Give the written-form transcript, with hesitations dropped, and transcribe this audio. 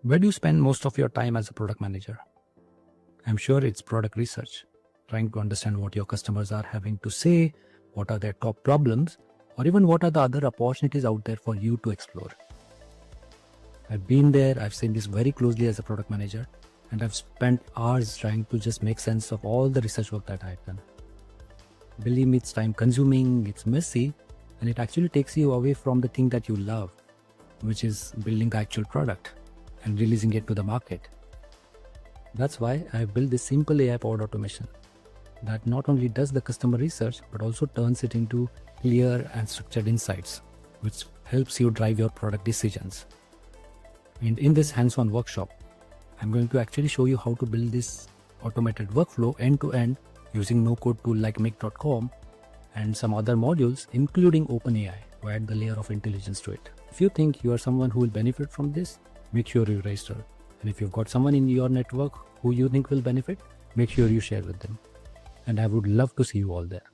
Where do you spend most of your time as a product manager? I'm sure it's product research, trying to understand what your customers are having to say, what are their top problems, or even what are the other opportunities out there for you to explore. I've been there, I've seen this very closely as a product manager, and I've spent hours trying to just make sense of all the research work that I've done. Believe me, it's time consuming, it's messy, and it actually takes you away from the thing that you love, which is building the actual product and releasing it to the market. That's why I've built this simple AI-powered automation that not only does the customer research, but also turns it into clear and structured insights, which helps you drive your product decisions. And in this hands-on workshop, I'm going to actually show you how to build this automated workflow end-to-end using no-code tool like make.com and some other modules, including OpenAI, to add the layer of intelligence to it. If you think you are someone who will benefit from this, make sure you register. And if you've got someone in your network who you think will benefit, make sure you share with them. And I would love to see you all there.